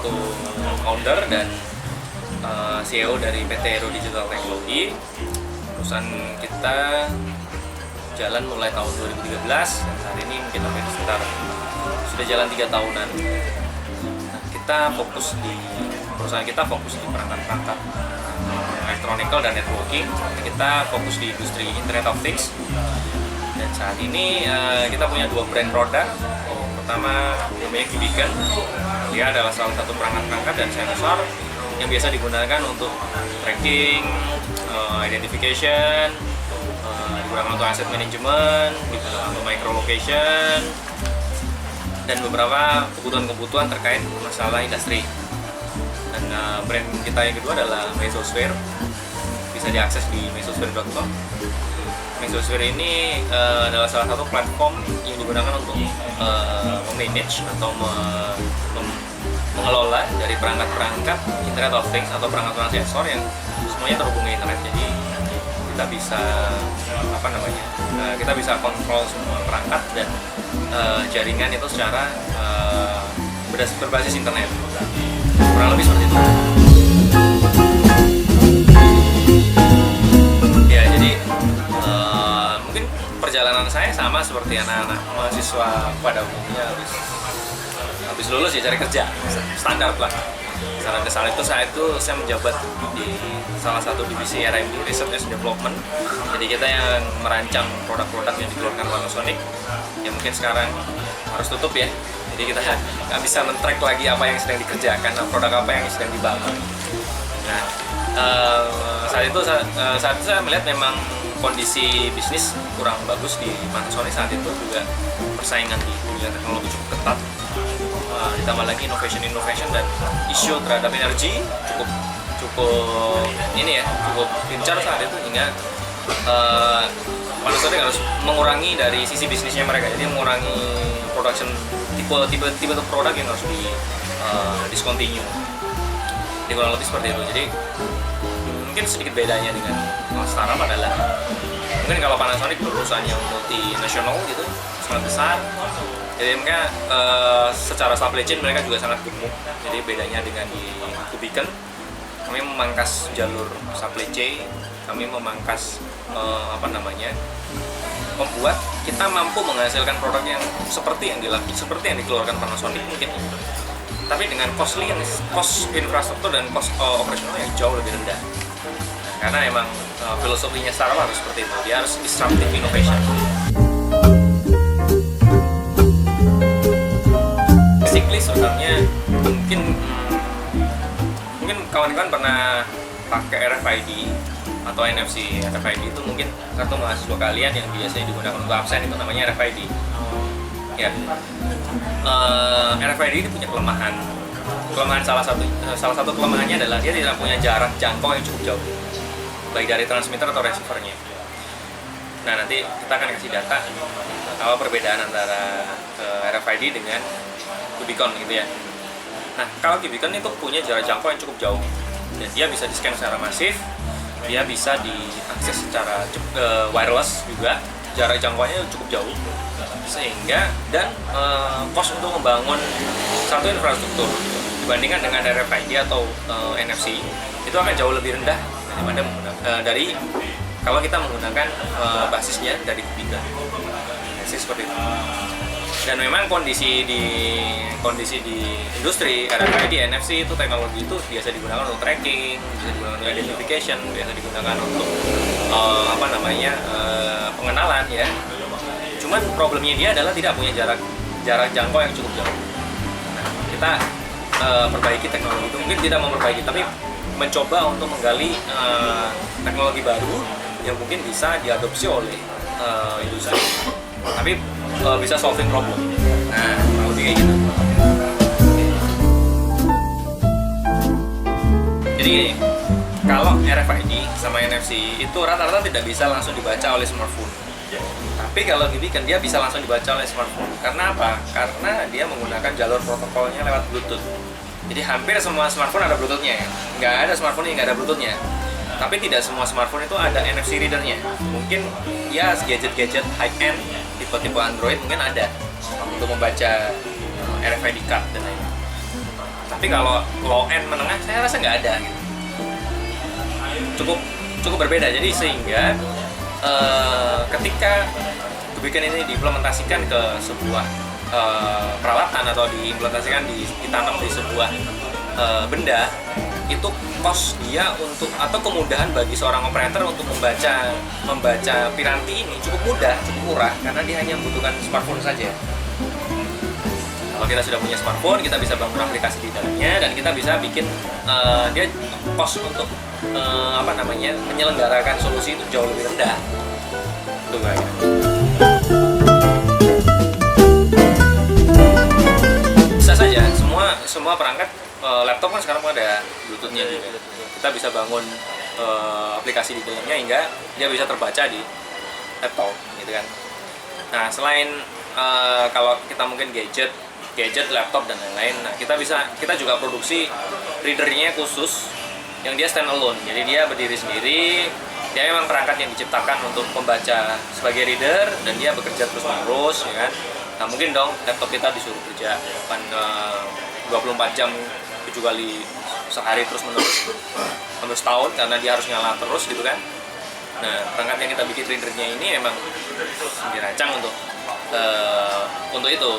satu founder dan CEO dari PT Aero Digital Technology. Perusahaan kita jalan mulai tahun 2013 dan saat ini mungkin hampir sekitar sudah jalan 3 tahunan. Nah, perusahaan kita fokus di perangkat-perangkat electronical dan networking. Kita fokus di industri Internet of Things. Dan saat ini kita punya 2 brand produk. Pertama namanya Cubican. Dia adalah salah satu perangkat-perangkat dan sensor yang biasa digunakan untuk tracking, identification, digunakan untuk asset management, digunakan untuk micro location, dan beberapa kebutuhan-kebutuhan terkait masalah industri. Dan brand kita yang kedua adalah Mesosphere. Bisa diakses di mesosphere.com. Mesosphere ini adalah salah satu platform yang digunakan untuk memanage atau mengelola dari perangkat-perangkat Internet of Things atau perangkat-perangkat sensor yang semuanya terhubung ke internet. Jadi kita bisa kita bisa kontrol semua perangkat dan jaringan itu secara berbasis internet. Kurang lebih seperti itu. Ya, jadi mungkin perjalanan saya sama seperti anak-anak mahasiswa pada umumnya habis lulus ya cari kerja standar lah. Saat itu saya menjabat di salah satu divisi R&D, Research and Development. Jadi kita yang merancang produk-produk yang dikeluarkan Panasonic yang mungkin sekarang harus tutup ya. Jadi kita nggak bisa men-track lagi apa yang sedang dikerjakan, produk apa yang sedang dibangun. Nah, saat itu saya melihat memang kondisi bisnis kurang bagus di Panasonic saat itu, juga persaingan di dunia teknologi cukup ketat. Ditambah lagi innovation dan isu terhadap energi cukup gencar saat itu, hingga Panasonic harus mengurangi dari sisi bisnisnya mereka. Jadi mengurangi production tipe produk yang harus di discontinue. Jadi kurang lebih seperti itu. Jadi mungkin sedikit bedanya dengan startup adalah mungkin kalau Panasonic perusahaan yang multinasional gitu, sangat besar. Jadi mereka secara supply chain mereka juga sangat gemuk. Jadi bedanya dengan di Cubican, kami memangkas jalur supply chain, kami memangkas membuat kita mampu menghasilkan produk yang seperti yang dikeluarkan Panasonic mungkin, tapi dengan cost infrastruktur dan cost operasional yang jauh lebih rendah. Karena emang filosofinya startup harus seperti itu, dia harus disruptive innovation. Basically sebenarnya mungkin kawan-kawan pernah pakai RFID atau NFC. RFID itu mungkin kartu mahasiswa kalian yang biasanya digunakan untuk absen, itu namanya RFID. Ya, RFID ini punya kelemahan salah satu kelemahannya adalah dia tidak punya jarak jangkau yang cukup jauh, baik dari transmitter atau receivernya. Nah, nanti kita akan kasih data apa perbedaan antara RFID dengan Cubican gitu ya. Nah, kalau Cubican itu punya jarak jangkau yang cukup jauh dan dia bisa di-scan secara masif, dia bisa diakses secara wireless juga, jarak jangkauannya cukup jauh, sehingga dan cost untuk membangun satu infrastruktur dibandingkan dengan RFID atau NFC itu akan jauh lebih rendah daripada kalau kita menggunakan basisnya dari Cubican. Seperti itu. Dan memang kondisi di industri RFID, NFC itu teknologi itu biasa digunakan untuk tracking, biasa digunakan untuk identification, biasa digunakan untuk pengenalan ya. Cuman problemnya dia adalah tidak punya jarak jangkau yang cukup jauh. Nah, kita perbaiki teknologi itu, mungkin tidak memperbaiki tapi mencoba untuk menggali teknologi baru yang mungkin bisa diadopsi oleh industri, tapi bisa solving problem. Nah, lebih kayak gitu. Jadi gini, kalau RFID sama NFC itu rata-rata tidak bisa langsung dibaca oleh smartphone. Tapi kalau Cubican dia bisa langsung dibaca oleh smartphone. Karena apa? Karena dia menggunakan jalur protokolnya lewat Bluetooth. Jadi hampir semua smartphone ada Bluetooth-nya ya. Nggak ada smartphone yang nggak ada Bluetooth-nya. Tapi tidak semua smartphone itu ada NFC reader-nya. Mungkin ya gadget-gadget high-end tipe-tipe Android mungkin ada untuk membaca RFID card dan lain-lain. Tapi kalau low end menengah saya rasa nggak ada gitu. Cukup berbeda. Jadi sehingga ketika Kubiken ini diimplementasikan ke sebuah peralatan atau diimplementasikan ditanam di sebuah benda, itu cost dia untuk atau kemudahan bagi seorang operator untuk membaca piranti ini cukup mudah, cukup murah karena dia hanya membutuhkan smartphone saja. Kalau kita sudah punya smartphone, kita bisa bangun aplikasi di dalamnya dan kita bisa bikin dia cost untuk menyelenggarakan solusi itu jauh lebih rendah. Itu kayaknya. Bisa saja semua perangkat laptop kan sekarang ada Bluetooth-nya juga. Kita bisa bangun aplikasi di dalamnya hingga dia bisa terbaca di laptop, gitu kan. Nah, selain kalau kita mungkin gadget, laptop dan lain-lain, nah kita juga produksi readernya khusus yang dia stand alone. Jadi dia berdiri sendiri. Dia memang perangkat yang diciptakan untuk membaca sebagai reader dan dia bekerja terus-menerus, ya kan. Nah, mungkin dong laptop kita disuruh kerja 24 jam 7 kali sehari terus-menerus hampir setahun karena dia harus nyala terus gitu kan. Nah, perangkat yang kita bikin readernya ini memang dirancang untuk itu.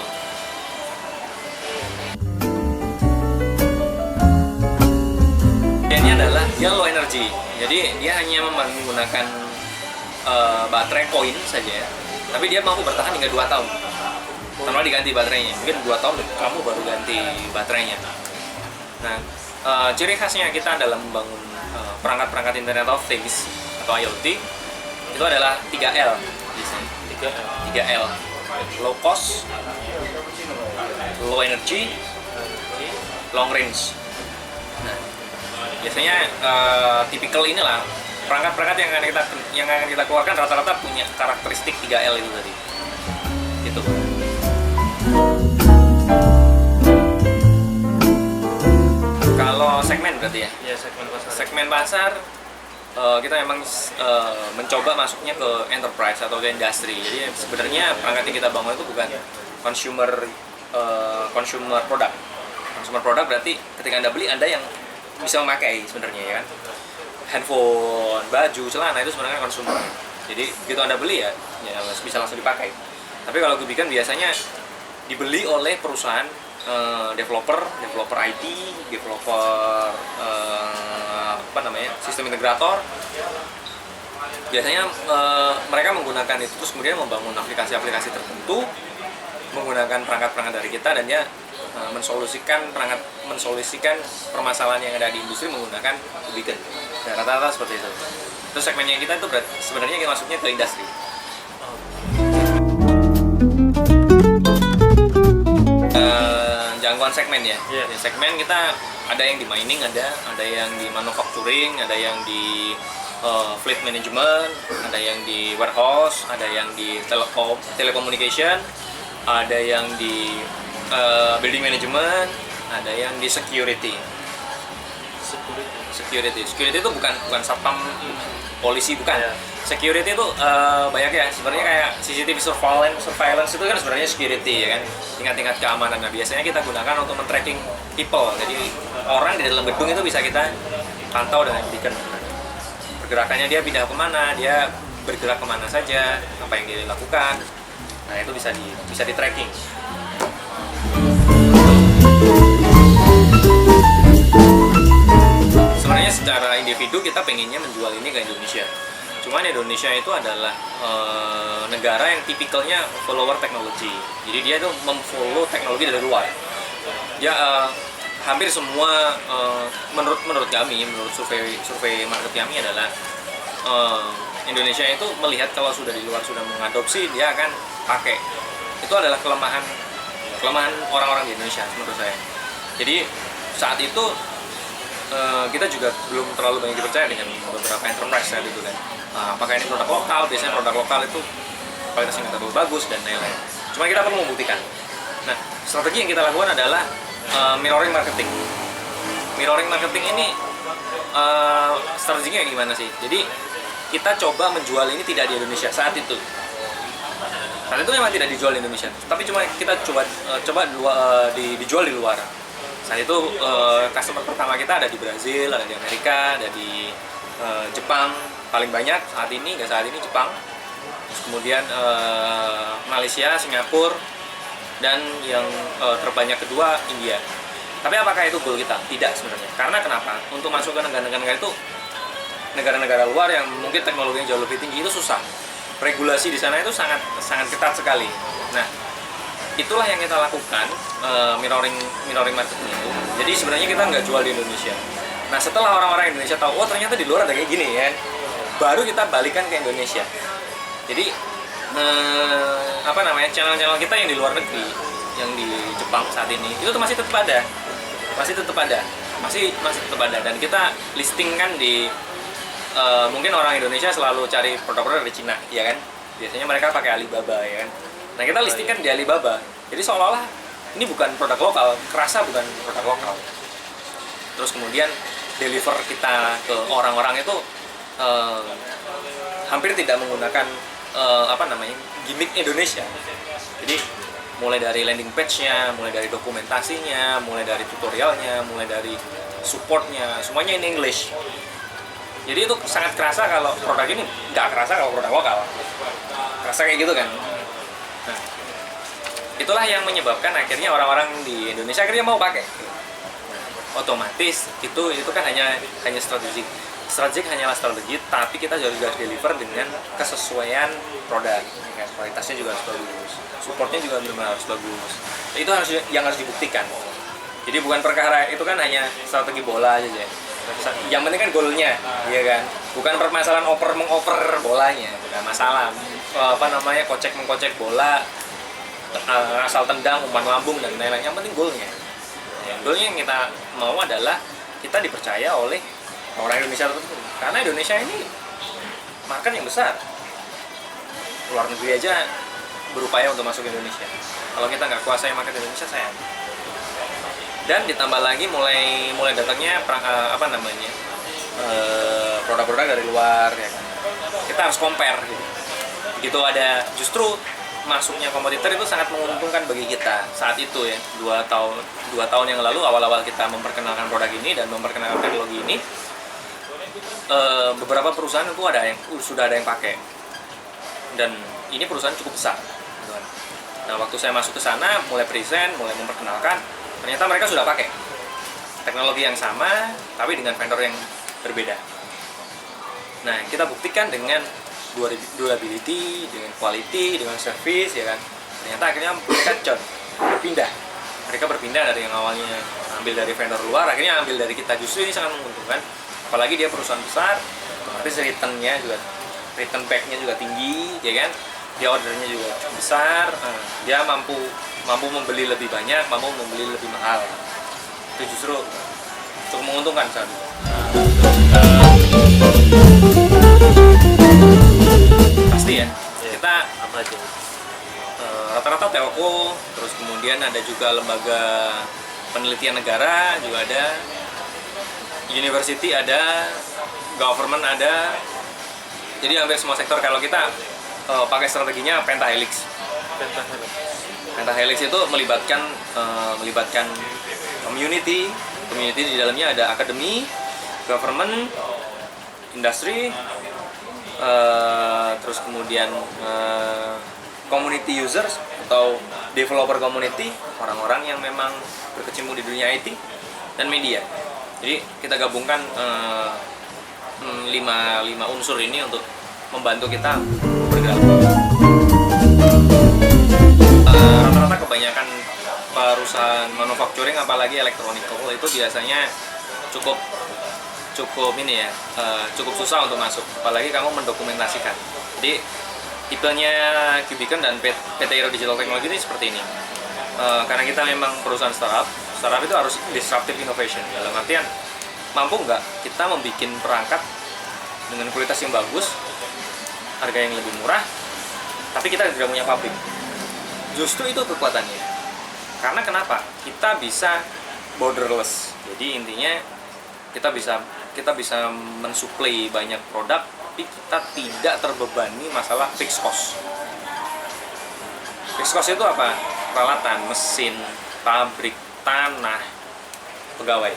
Ini adalah dia low energy, jadi dia hanya menggunakan baterai koin saja, tapi dia mampu bertahan hingga 2 tahun tanpa diganti baterainya. Mungkin 2 tahun kamu baru ganti baterainya. Nah, ciri khasnya kita dalam membangun perangkat-perangkat Internet of Things atau IoT itu adalah 3L. 3L. Low cost, low energy, long range. Nah, biasanya tipikal inilah perangkat-perangkat yang akan kita keluarkan rata-rata punya karakteristik 3L itu tadi. Gitu. Kalau segmen berarti ya? Iya, segmen pasar kita memang mencoba masuknya ke enterprise atau ke industri. Jadi sebenarnya perangkat yang kita bangun itu bukan consumer product. Consumer product berarti ketika Anda beli, Anda yang bisa memakai sebenarnya, ya kan. Handphone, baju, celana itu sebenarnya consumer. Jadi begitu Anda beli ya bisa langsung dipakai. Tapi kalau Kubiken biasanya dibeli oleh perusahaan developer IT, developer sistem integrator. Biasanya mereka menggunakan itu terus kemudian membangun aplikasi-aplikasi tertentu menggunakan perangkat-perangkat dari kita dan dia mensolusikan permasalahan yang ada di industri menggunakan Kubiken. Dan rata-rata seperti itu. Terus segmennya kita itu sebenarnya kita masuknya ke industri. Jangkauan segmen ya. Yeah. Segmen kita ada yang di mining, ada yang di manufacturing, ada yang di fleet management, ada yang di warehouse, ada yang di telecommunication, ada yang di building management, ada yang di security. Security itu bukan satpam polisi, bukan. Yeah. Security itu banyak ya, sebenarnya kayak CCTV surveillance itu kan sebenarnya security, ya kan, tingkat keamanan. Nah, biasanya kita gunakan untuk men-tracking people, jadi orang di dalam gedung itu bisa kita pantau dengan Kubiken. Pergerakannya dia pindah kemana, dia bergerak kemana saja, apa yang dia lakukan. Nah, itu bisa di tracking. Sebenarnya secara individu kita pengennya menjual ini ke Indonesia. Cuman Indonesia itu adalah negara yang tipikalnya follower teknologi. Jadi dia itu memfollow teknologi dari luar. Ya hampir semua menurut kami, menurut survei market kami adalah Indonesia itu melihat kalau sudah di luar sudah mengadopsi, dia akan pakai. Itu adalah kelemahan orang-orang di Indonesia menurut saya. Jadi saat itu kita juga belum terlalu banyak dipercaya dengan beberapa enterprise saat itu kan. Apakah ini produk lokal? Biasanya produk lokal itu kualitasnya nggak terlalu bagus dan lain-lain. Cuma kita perlu membuktikan. Nah, strategi yang kita lakukan adalah mirroring marketing. Mirroring marketing ini strateginya gimana sih? Jadi kita coba menjual ini tidak di Indonesia saat itu. Saat itu memang tidak dijual di Indonesia, tapi cuma kita coba dijual di luar. Saat itu customer pertama kita ada di Brazil, ada di Amerika, ada di Jepang. Paling banyak saat ini Jepang. Terus kemudian Malaysia, Singapura, dan yang terbanyak kedua India. Tapi apakah itu goal kita? Tidak sebenarnya. Karena kenapa? Untuk masuk ke negara-negara itu, negara-negara luar yang mungkin teknologinya jauh lebih tinggi itu susah. Regulasi di sana itu sangat ketat sekali. Nah, itulah yang kita lakukan, mirroring marketing itu. Jadi sebenarnya kita nggak jual di Indonesia. Nah, setelah orang-orang Indonesia tahu, oh ternyata di luar ada kayak gini ya, baru kita balikan ke Indonesia. Jadi channel-channel kita yang di luar negeri, yang di Jepang saat ini itu masih tetap ada, dan kita listing kan di mungkin orang Indonesia selalu cari produk-produk dari Cina, ya kan? Biasanya mereka pakai Alibaba, ya kan? Nah, kita listing kan di Alibaba. Jadi seolah-olah ini bukan produk lokal, kerasa bukan produk lokal. Terus kemudian deliver kita ke orang-orang itu hampir tidak menggunakan gimmick Indonesia. Jadi mulai dari landing page-nya, mulai dari dokumentasinya, mulai dari tutorialnya, mulai dari supportnya, semuanya in English. Jadi itu sangat kerasa kalau produk ini, nggak kerasa kalau produk lokal. Kerasa kayak gitu kan. Nah, itulah yang menyebabkan akhirnya orang-orang di Indonesia akhirnya mau pakai. Otomatis itu kan hanya strategik hanyalah strategi, tapi kita juga harus deliver dengan kesesuaian produk, ya, kualitasnya juga harus bagus, supportnya juga benar-benar harus bagus. Itu yang harus dibuktikan. Jadi bukan perkara itu kan hanya strategi bola aja ya. Yang penting kan goalnya, ya kan. Bukan permasalahan mengoper bolanya, nggak masalah. Kocek mengkocek bola, asal tendang, umpan lambung dan lain-lain. Yang penting goalnya. Ya, goalnya yang kita mau adalah kita dipercaya oleh orang Indonesia tertentu. Karena Indonesia ini market yang besar. Luar negeri aja berupaya untuk masuk ke Indonesia. Kalau kita nggak kuasai market Indonesia, sayang. Dan ditambah lagi mulai datangnya produk-produk dari luar, ya kan. Kita harus compare gitu. Begitu ada, justru masuknya kompetitor itu sangat menguntungkan bagi kita saat itu ya. 2 tahun yang lalu, awal-awal kita memperkenalkan produk ini dan memperkenalkan teknologi ini, beberapa perusahaan itu sudah ada yang pakai, dan ini perusahaan cukup besar. Nah, waktu saya masuk ke sana, mulai present, mulai memperkenalkan, ternyata mereka sudah pakai teknologi yang sama, tapi dengan vendor yang berbeda. Nah, kita buktikan dengan durability, dengan quality, dengan service, ya kan. Ternyata akhirnya mereka berpindah. Mereka berpindah dari yang awalnya ambil dari vendor luar, akhirnya ambil dari kita. Justru ini sangat menguntungkan. Apalagi dia perusahaan besar, otomatis return back-nya juga tinggi, ya kan. Dia ordernya juga cukup besar, dia mampu membeli lebih banyak, mampu membeli lebih mahal. Itu justru cukup menguntungkan saat itu. Pasti ya, kita apa aja? Rata-rata telco, terus kemudian ada juga lembaga penelitian negara juga ada, university ada, government ada. Jadi hampir semua sektor. Kalau kita pakai strateginya pentahelix. Pentahelix itu melibatkan community di dalamnya ada akademi, government, industri, terus kemudian community users atau developer community, orang-orang yang memang berkecimpung di dunia IT, dan media. Jadi kita gabungkan 5 unsur ini untuk membantu kita bergerak. Rata-rata kebanyakan perusahaan manufacturing, apalagi elektronik itu biasanya cukup susah untuk masuk, apalagi kamu mendokumentasikan. Jadi tipenya Cubican dan PT Aero Digital Technology ini seperti ini. Karena kita memang perusahaan startup itu harus disruptive innovation. Dalam artian, mampu nggak kita membuat perangkat dengan kualitas yang bagus, harga yang lebih murah, tapi kita tidak punya pabrik. Justru itu kekuatannya. Karena kenapa? Kita bisa borderless. Jadi intinya kita bisa mensuplai banyak produk, tapi kita tidak terbebani masalah fixed cost. Fixed cost itu apa? Peralatan, mesin, pabrik, tanah, pegawai.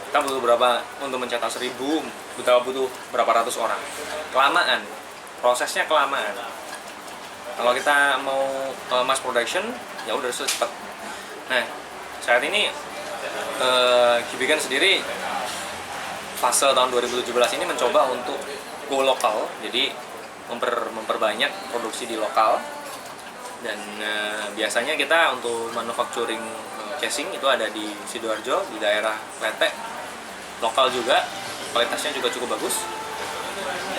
Kita butuh berapa untuk mencetak 1000, kita butuh berapa ratus orang. Kelamaan, prosesnya kelamaan. Kalau kita mau mass production, ya udah cepat. Nah, saat ini Gibigan sendiri fase tahun 2017 ini mencoba untuk go lokal, jadi memperbanyak produksi di lokal. Dan biasanya kita untuk manufacturing casing itu ada di Sidoarjo, di daerah Kletek, lokal juga, kualitasnya juga cukup bagus.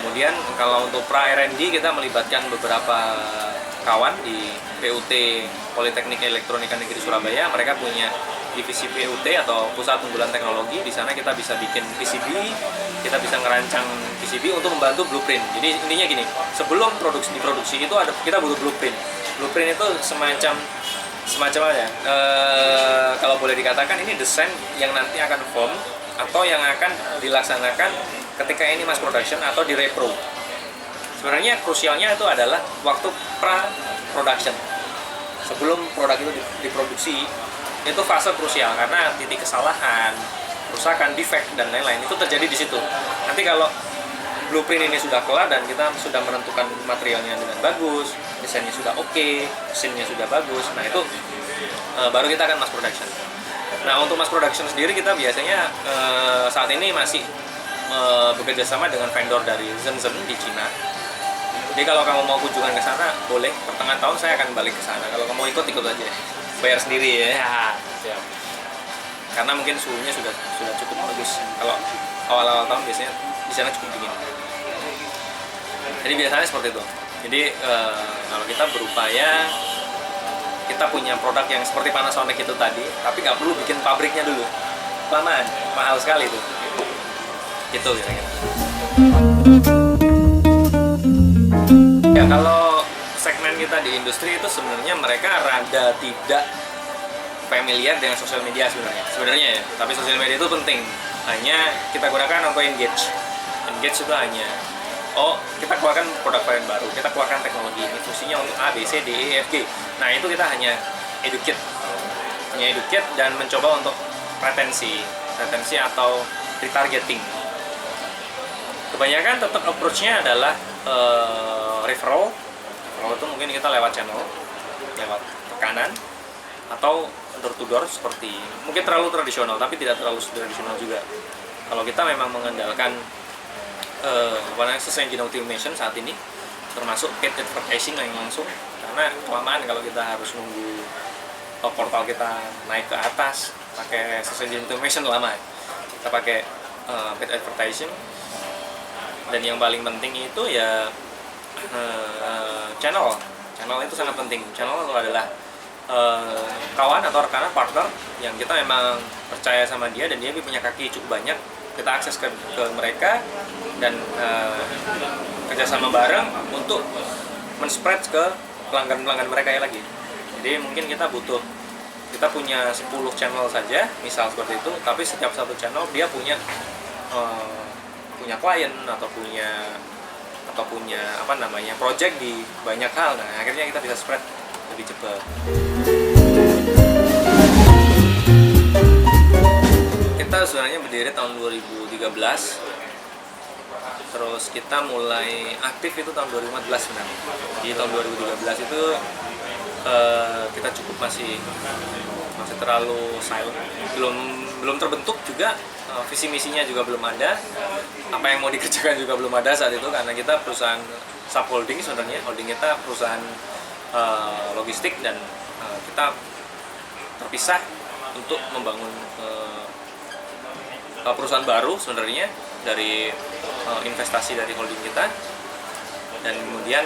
Kemudian kalau untuk pra R&D kita melibatkan beberapa kawan di PUT Politeknik Elektronika Negeri Surabaya. Mereka punya divisi PUT atau Pusat Unggulan Teknologi. Di sana kita bisa bikin PCB, kita bisa ngerancang PCB untuk membantu blueprint. Jadi intinya gini, sebelum diproduksi itu kita butuh blueprint. Blueprint itu semacam apa ya? Kalau boleh dikatakan ini desain yang nanti akan form atau yang akan dilaksanakan ketika ini mass production atau di repro. Sebenarnya krusialnya itu adalah waktu pra-production. Sebelum produk itu diproduksi, itu fase krusial karena titik kesalahan, kerusakan, defect, dan lain-lain itu terjadi di situ. Nanti kalau blueprint ini sudah kelar dan kita sudah menentukan materialnya dengan bagus, desainnya sudah oke, mesinnya sudah bagus, nah itu baru kita akan mass production. Nah, untuk mass production sendiri kita biasanya saat ini masih bekerja sama dengan vendor dari Shenzhen di Cina. Jadi kalau kamu mau kunjungan ke sana, boleh. Pertengahan tahun saya akan balik ke sana. Kalau kamu ikut aja, bayar sendiri ya. Siap. Karena mungkin suhunya sudah cukup bagus. Kalau awal-awal tahun biasanya di sana cukup dingin. Jadi biasanya seperti itu. Jadi kalau kita berupaya, kita punya produk yang seperti Panasonic itu tadi, tapi nggak perlu bikin pabriknya dulu. Kelamaan, mahal sekali itu. Gitu kira-kira. Ya, kalau segmen kita di industri itu sebenarnya mereka rada tidak familiar dengan sosial media sebenarnya ya. Tapi sosial media itu penting. Hanya kita gunakan untuk engage. Engage itu hanya kita keluarkan produk varian baru, kita keluarkan teknologi ini fungsinya untuk A, B, C, D, E, F, G. Nah, itu kita hanya educate dan mencoba untuk retensi atau retargeting. Kebanyakan tetap approach-nya adalah referral itu mungkin kita lewat channel, lewat tekanan, atau door to door seperti mungkin terlalu tradisional tapi tidak terlalu tradisional juga. Kalau kita memang mengandalkan search engine automation saat ini, termasuk paid advertising yang langsung, karena kelamaan kalau kita harus nunggu portal kita naik ke atas pakai search engine automation lama. Kita pakai paid advertising, dan yang paling penting itu ya channel itu sangat penting. Channel itu adalah kawan atau rekanan partner yang kita memang percaya sama dia dan dia punya kaki cukup banyak, kita akses ke mereka dan kerjasama bareng untuk men-spread ke pelanggan mereka ya lagi. Jadi mungkin kita punya 10 channel saja misal seperti itu, tapi setiap satu channel dia punya klien atau punya project di banyak hal. Nah, akhirnya kita bisa spread lebih cepat. Kita sebenarnya berdiri tahun 2013, terus kita mulai aktif itu tahun 2014 sebenarnya. Di tahun 2013 itu kita cukup masih terlalu silent, belum terbentuk juga, visi misinya juga belum ada, apa yang mau dikerjakan juga belum ada saat itu, karena kita perusahaan subholding sebenarnya. Holding kita perusahaan logistik dan kita terpisah untuk membangun perusahaan baru sebenarnya dari investasi dari holding kita, dan kemudian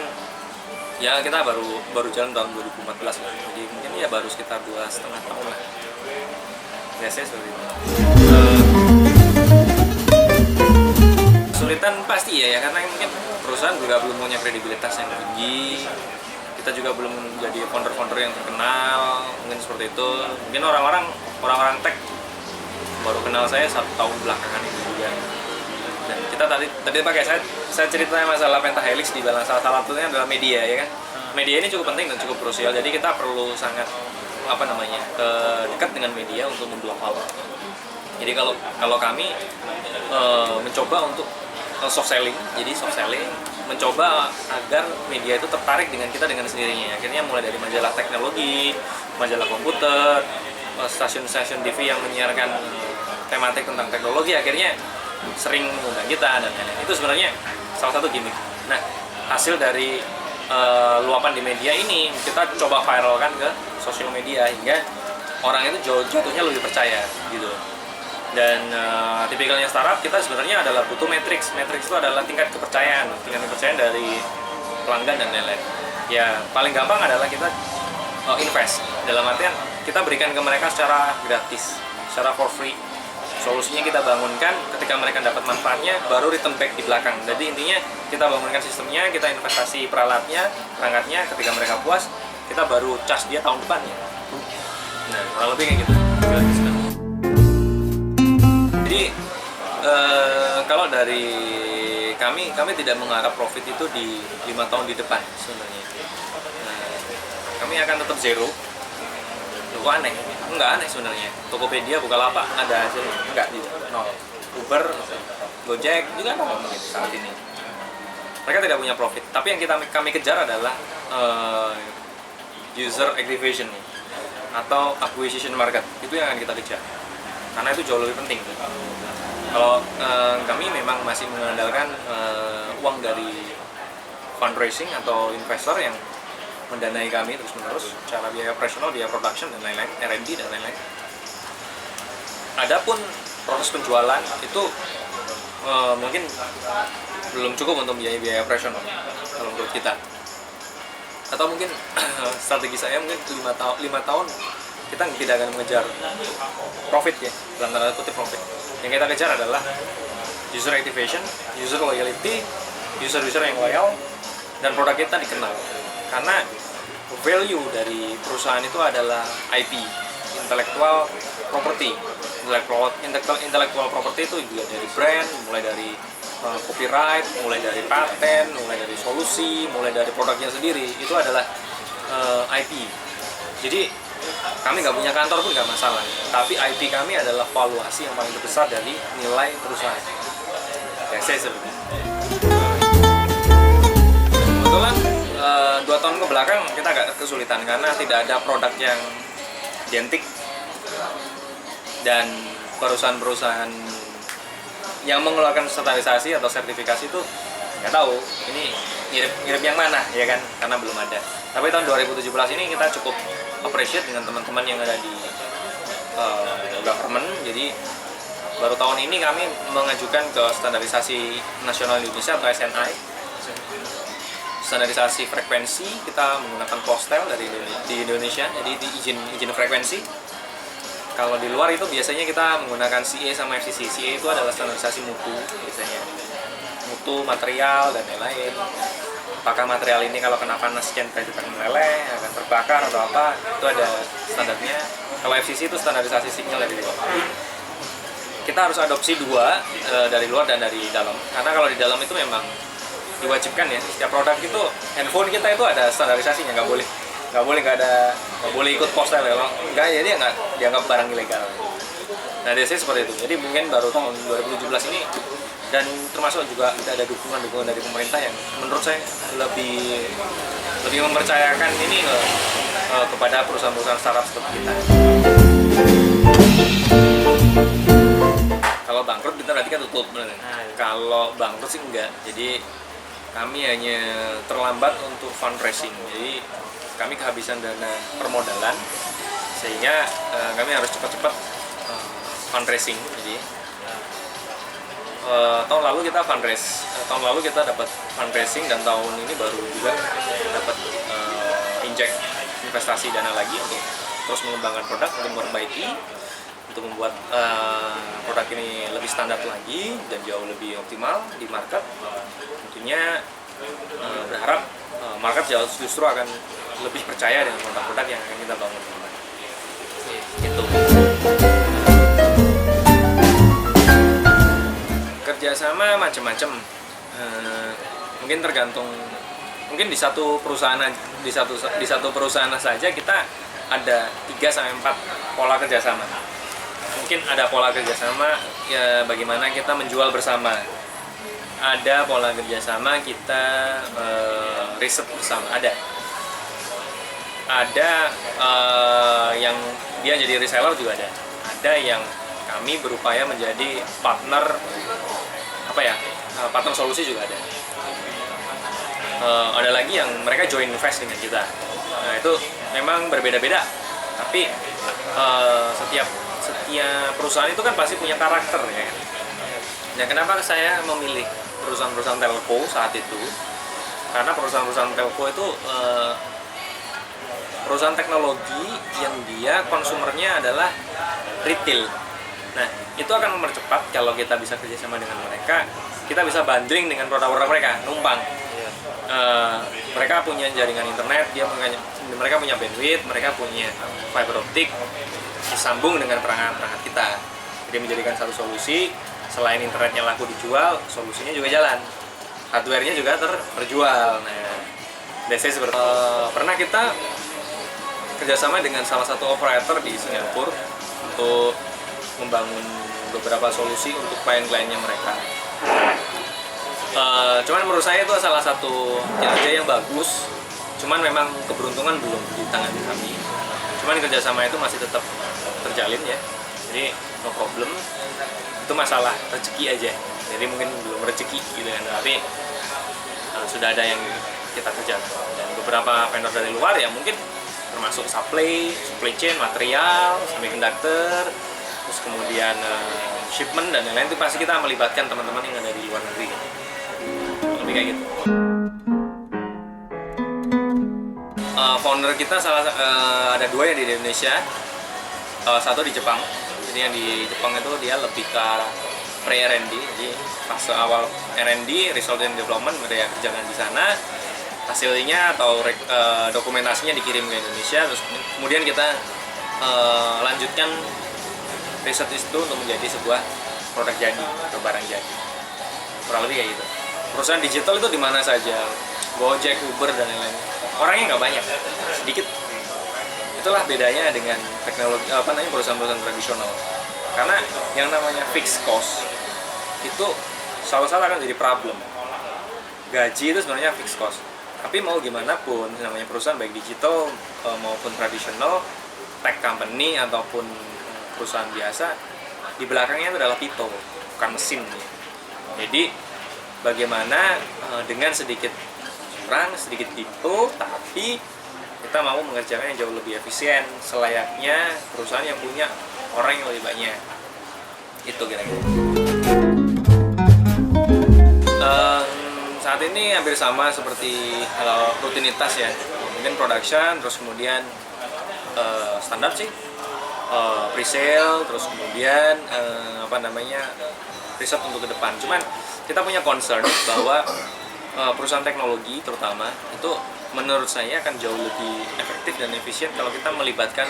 ya kita baru jalan tahun 2014 lah. Jadi mungkin ya baru sekitar 2,5 tahun lah. Biasanya seperti itu. Kesulitan pasti ya, karena mungkin perusahaan juga belum punya kredibilitas yang tinggi. Kita juga belum jadi founder-founder yang terkenal, mungkin seperti itu. Mungkin orang-orang tech baru kenal saya 1 tahun belakangan ini juga. Dan kita tadi pakai saya ceritanya masalah pentahelix di dalam salah satunya adalah media ya kan. Media ini cukup penting dan cukup krusial. Jadi kita perlu sangat dekat dengan media untuk memblok hal. Jadi kalau kami mencoba untuk soft selling, jadi soft selling mencoba agar media itu tertarik dengan kita dengan sendirinya. Akhirnya mulai dari majalah teknologi, majalah komputer, stasiun-stasiun TV yang menyiarkan tematik tentang teknologi akhirnya sering mengundang kita dan lain-lain. Itu sebenarnya salah satu gimmick. Nah, hasil dari luapan di media ini kita coba viralkan ke sosial media hingga orang itu jatuhnya lebih percaya gitu. Dan tipikalnya startup kita sebenarnya adalah butuh matrix. Matrix itu adalah tingkat kepercayaan dari pelanggan dan lain-lain. Ya paling gampang adalah kita invest, dalam artian kita berikan ke mereka secara gratis, secara for free. Solusinya kita bangunkan, ketika mereka dapat manfaatnya baru return back di belakang. Jadi intinya kita bangunkan sistemnya, kita investasi perangkatnya, ketika mereka puas kita baru charge dia tahun depannya. Nah kurang lebih kayak gitu. Jadi kalau dari kami tidak mengharap profit itu di 5 tahun di depan sebenarnya. Nah, kami akan tetap zero. Kok aneh? Enggak aneh sebenarnya. Tokopedia, Bukalapak ada hasilnya? Enggak, nol. Uber, Gojek juga nol mungkin saat ini. Mereka tidak punya profit. Tapi yang kami kejar adalah user activation atau acquisition market. Itu yang akan kita kejar. Karena itu jauh lebih penting. Kalau kami memang masih mengandalkan uang dari fundraising atau investor yang mendanai kami terus-menerus secara biaya operasional, biaya production dan lain-lain, R&D dan lain-lain. Adapun proses penjualan itu mungkin belum cukup untuk biaya operasional kalau menurut kita. Atau mungkin strategi saya mungkin 5 tahun kita tidak akan mengejar profit ya, dalam tanda kutip profit. Yang kita kejar adalah user activation, user loyalty, user yang loyal, dan produk kita dikenal. Karena value dari perusahaan itu adalah IP, intellectual property. Intellectual property itu juga dari brand, mulai dari copyright, mulai dari paten, mulai dari solusi, mulai dari produknya sendiri. Itu adalah IP. Jadi kami nggak punya kantor pun nggak masalah, tapi IP kami adalah valuasi yang paling besar dari nilai perusahaan. Ya, saya sebenarnya. Kebetulan 2 tahun ke belakang kita agak kesulitan karena tidak ada produk yang identik dan perusahaan-perusahaan yang mengeluarkan standarisasi atau sertifikasi itu nggak tahu ini ngirim yang mana ya kan, karena belum ada. Tapi tahun 2017 ini kita cukup appreciate dengan teman-teman yang ada di government. Jadi baru tahun ini kami mengajukan ke standarisasi nasional Indonesia atau SNI, standarisasi frekuensi. Kita menggunakan postel di Indonesia, jadi di izin frekuensi. Kalau di luar itu biasanya kita menggunakan CA sama FCC. CA itu adalah standarisasi mutu biasanya, mutu material dan lain-lain. Apakah material ini kalau kena panas sekian kali akan meleleh, akan terbakar atau apa, itu ada standarnya. Kalau FCC itu standarisasi sinyal dari luar. Kita harus adopsi dua, dari luar dan dari dalam. Karena kalau di dalam itu memang diwajibkan ya, setiap produk itu, handphone kita itu ada standarisasinya, nggak boleh ikut postel ya, nggak, jadi nggak dianggap barang ilegal. Nah, biasanya seperti itu. Jadi mungkin baru tahun 2017 ini, dan termasuk juga ada dukungan dari pemerintah yang menurut saya lebih mempercayakan ini kepada perusahaan-perusahaan startup seperti kita. Kalau bangkrut kita berarti kan tutup. Kalau bangkrut sih enggak. Jadi kami hanya terlambat untuk fundraising. Jadi kami kehabisan dana permodalan sehingga kami harus cepat-cepat fundraising. Jadi tahun lalu kita dapat fundraising, dan tahun ini baru juga dapat injek investasi dana lagi untuk terus mengembangkan produk, untuk memperbaiki, untuk membuat produk ini lebih standar lagi dan jauh lebih optimal di market. Tentunya berharap market justru akan lebih percaya dengan produk-produk yang akan kita bangun. Gitu. Kerjasama macam-macam, mungkin tergantung, mungkin di satu perusahaan saja kita ada 3-4 pola kerjasama. mungkin ada pola kerjasama ya, bagaimana kita menjual bersama, ada pola kerjasama kita riset bersama, ada yang dia jadi reseller juga ada yang kami berupaya menjadi partner partner solusi juga ada. Ada lagi yang mereka join invest dengan kita. Nah itu memang berbeda-beda, tapi setiap perusahaan itu kan pasti punya karakter ya. Nah kenapa saya memilih perusahaan-perusahaan telco saat itu? Karena perusahaan-perusahaan telco itu perusahaan teknologi yang dia konsumernya adalah retail. Nah, itu akan mempercepat kalau kita bisa kerjasama dengan mereka, kita bisa bundling dengan produk-produk mereka, numpang. Mereka punya jaringan internet, mereka punya bandwidth, mereka punya fiber optik, disambung dengan perangkat kita. Jadi menjadikan satu solusi, selain internetnya laku dijual, solusinya juga jalan. Hardware-nya juga terjual. Nah, biasanya seperti pernah kita kerjasama dengan salah satu operator di Singapura untuk membangun beberapa solusi untuk klien-kliennya mereka. Cuman menurut saya itu salah satu kinerja yang bagus, cuman memang keberuntungan belum di tangan kami. Cuman kerjasama itu masih tetap terjalin ya, jadi no problem. Itu masalah rezeki aja, jadi mungkin belum rezeki gitu kan, tapi sudah ada yang kita kerjakan. Dan beberapa vendor dari luar ya mungkin termasuk supply chain, material, semiconductor, terus kemudian shipment dan lain-lain, itu pasti kita melibatkan teman-teman yang ada di luar negeri. Lebih kayak gitu. Founder kita ada dua yang di Indonesia, satu di Jepang. Jadi yang di Jepang itu dia lebih ke pre-R&D, jadi fase awal R&D, result and development mereka kerjakan di sana. Hasilnya atau dokumentasinya dikirim ke Indonesia, terus kemudian kita lanjutkan riset itu untuk menjadi sebuah produk jadi atau barang jadi, kurang lebih kayak gitu. Perusahaan digital itu di mana saja, Gojek, Uber dan lain-lain, orangnya nggak banyak, sedikit. Itulah bedanya dengan teknologi perusahaan-perusahaan tradisional, karena yang namanya fixed cost itu selalu akan jadi problem. Gaji itu sebenarnya fixed cost. Tapi mau gimana pun, namanya perusahaan baik digital maupun tradisional, tech company ataupun perusahaan biasa, di belakangnya itu adalah people, bukan mesin. Jadi bagaimana dengan sedikit orang, sedikit people, tapi kita mau mengerjakan yang jauh lebih efisien, selayaknya perusahaan yang punya orang yang lebih banyak. Itu kira-kira. Saat ini hampir sama seperti kalau rutinitas ya, mungkin production, terus kemudian standar sih, pre-sale, terus kemudian riset untuk ke depan. Cuman kita punya concern bahwa perusahaan teknologi terutama itu menurut saya akan jauh lebih efektif dan efisien kalau kita melibatkan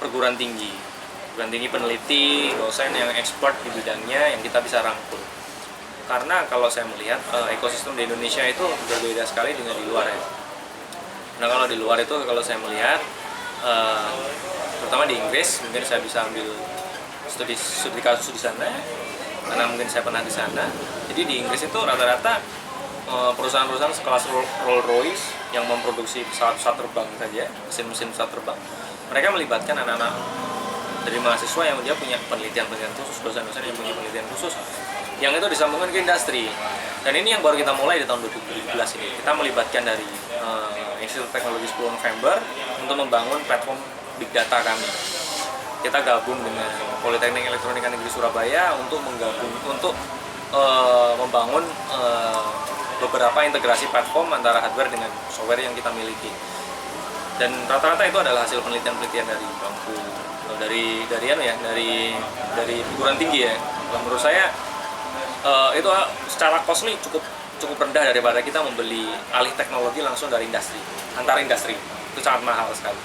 perguruan tinggi peneliti, dosen yang expert di bidangnya yang kita bisa rangkul. Karena kalau saya melihat ekosistem di Indonesia itu berbeda sekali dengan di luar ya. Nah kalau di luar itu kalau saya melihat terutama di Inggris, mungkin saya bisa ambil studi kasus di sana karena mungkin saya pernah di sana. Jadi di Inggris itu rata-rata perusahaan-perusahaan sekelas Rolls-Royce yang memproduksi pesawat terbang saja, mesin-mesin pesawat terbang, mereka melibatkan anak-anak dari mahasiswa yang dia punya penelitian khusus, dosen-dosen yang punya penelitian khusus, yang itu disambungkan ke industri. Dan ini yang baru kita mulai di tahun 2017 ini. Kita melibatkan dari Institut Teknologi 10 November untuk membangun platform big data kami. Kita gabung dengan Politeknik Elektronika Negeri Surabaya untuk membangun beberapa integrasi platform antara hardware dengan software yang kita miliki. Dan rata-rata itu adalah hasil penelitian-penelitian dari bangku dari perguruan tinggi ya. Menurut saya itu secara costly cukup rendah daripada kita membeli alih teknologi langsung dari industri, antar industri. Itu sangat mahal sekali.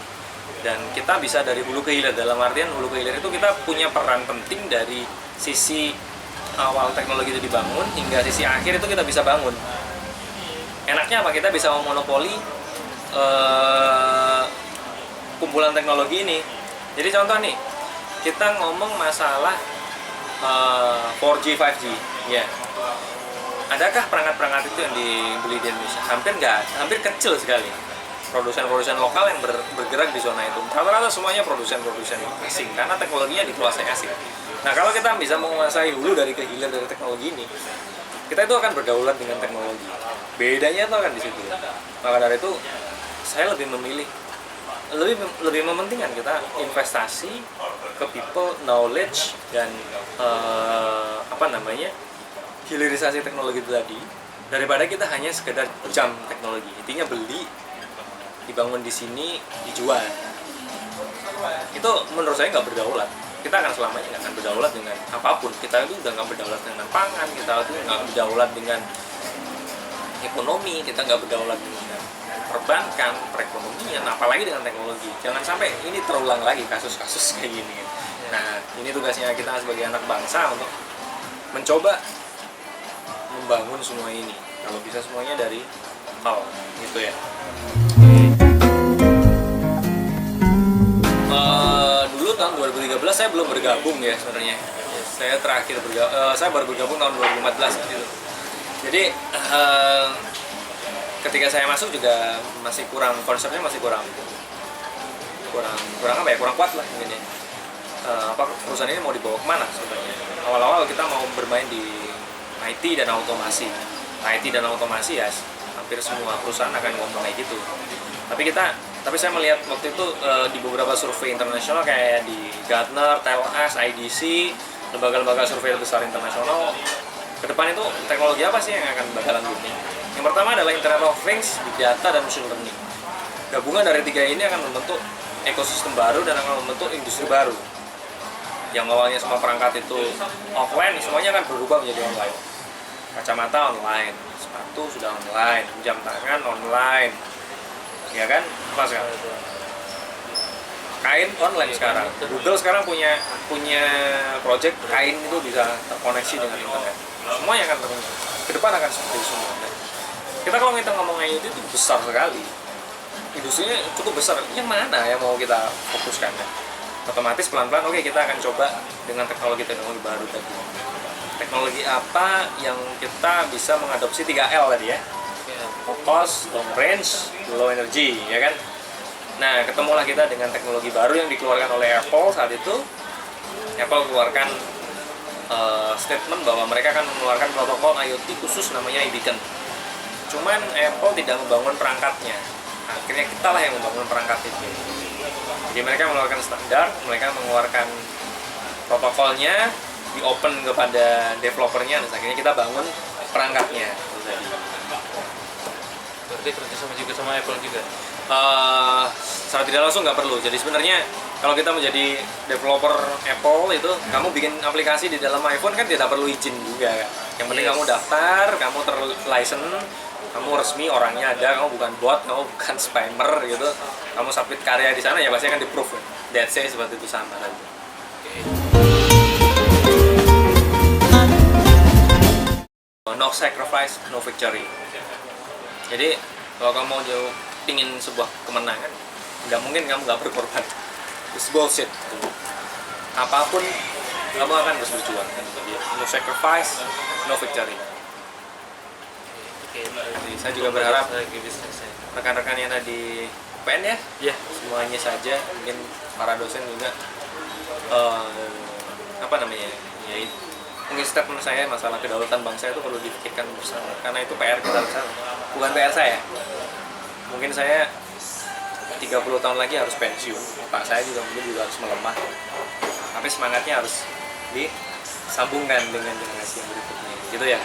Dan kita bisa dari hulu ke hilir, dalam artian hulu ke hilir itu kita punya peran penting dari sisi awal teknologi itu dibangun hingga sisi akhir itu kita bisa bangun. Enaknya apa? Kita bisa memonopoli kumpulan teknologi ini. Jadi contoh nih, kita ngomong masalah 4G, 5G, ya. Adakah perangkat-perangkat itu yang dibeli di Indonesia? Hampir nggak, hampir kecil sekali. Produsen-produsen lokal yang bergerak di zona itu. Rata-rata semuanya produsen-produsen asing, karena teknologinya dikuasai asing. Nah, kalau kita bisa menguasai hulu dari ke hilir dari teknologi ini, kita itu akan berdaulat dengan teknologi. Bedanya itu akan di situ. Maka dari itu, saya lebih memilih, lebih mementingkan kita investasi ke people, knowledge, dan hilirisasi teknologi itu tadi, daripada kita hanya sekedar jam teknologi. Intinya beli, dibangun di sini, dijual. Itu menurut saya nggak berdaulat. Kita akan selamanya nggak akan berdaulat dengan apapun. Kita itu udah nggak berdaulat dengan pangan, kita itu nggak berdaulat dengan ekonomi, kita nggak berdaulat dengan perbankan, perekonomian, apalagi dengan teknologi. Jangan sampai ini terulang lagi kasus-kasus kayak gini. Nah, ini tugasnya kita sebagai anak bangsa untuk mencoba membangun semua ini. Kalau bisa semuanya dari nol, gitu ya. Dulu tahun 2013 saya belum bergabung ya sebenarnya. Saya saya baru bergabung tahun 2014 gitu. Jadi ketika saya masuk juga masih konsepnya masih kurang kuat lah mungkin ya. Perusahaan ini mau dibawa kemana sebenarnya? Awal-awal kita mau bermain di IT dan automasi. Ya hampir semua perusahaan akan ngomong kayak gitu. Tapi saya melihat waktu itu di beberapa survei internasional kayak di Gartner, TLS, IDC, lembaga-lembaga survei besar internasional, ke depan itu teknologi apa sih yang akan bakalan booming? Yang pertama adalah Internet of Things, Big Data, dan Machine Learning. Gabungan dari tiga ini akan membentuk ekosistem baru dan akan membentuk industri baru. Yang awalnya semua perangkat itu offline, semuanya akan berubah menjadi online. Kacamata online, sepatu sudah online, jam tangan online, ya kan? Pas kan? Kain online sekarang. Google sekarang punya project kain itu bisa terkoneksi dengan internet. Semuanya akan ke depan akan seperti itu semua. Kita kalau kita ngomong IoT itu besar sekali. Industrinya cukup besar. Yang mana yang mau kita fokuskan ya? Otomatis pelan-pelan kita akan coba dengan teknologi baru tadi. Teknologi apa yang kita bisa mengadopsi 3L tadi ya? Cost, long range, low energy, ya kan? Nah, ketemulah kita dengan teknologi baru yang dikeluarkan oleh Apple saat itu. Apple keluarkan statement bahwa mereka akan mengeluarkan protokol IoT khusus namanya iBeacon. Cuman Apple tidak membangun perangkatnya. Akhirnya kita lah yang membangun perangkat itu. Jadi mereka mengeluarkan standar, mereka mengeluarkan protokolnya, di open kepada developernya, dan akhirnya kita bangun perangkatnya. Berarti kerjasama juga sama Apple juga? Secara tidak langsung nggak perlu. Jadi sebenarnya kalau kita menjadi developer Apple itu, kamu bikin aplikasi di dalam iPhone kan tidak perlu izin juga. Yang penting kamu daftar, kamu terlicense, kamu resmi, orangnya ada, kamu bukan bot, kamu bukan spammer gitu. Kamu submit karya di sana ya pasti akan di-proof. That's it, seperti itu sama saja. No sacrifice, no victory. Jadi kalau kamu mau ingin sebuah kemenangan, nggak mungkin kamu nggak berkorban. It's bullshit. Apapun kamu akan harus berjuang. No sacrifice, no victory. Jadi saya juga berharap rekan-rekan yang ada di PN ya, semuanya saja, mungkin para dosen juga mungkin statement saya masalah kedaulatan bangsa itu perlu dipikirkan bersama, karena itu PR kita bersama, bukan PR saya. Mungkin saya 30 tahun lagi harus pensiun, Pak saya juga mungkin harus melemah, tapi semangatnya harus disambungkan dengan generasi yang berikutnya, gitu ya.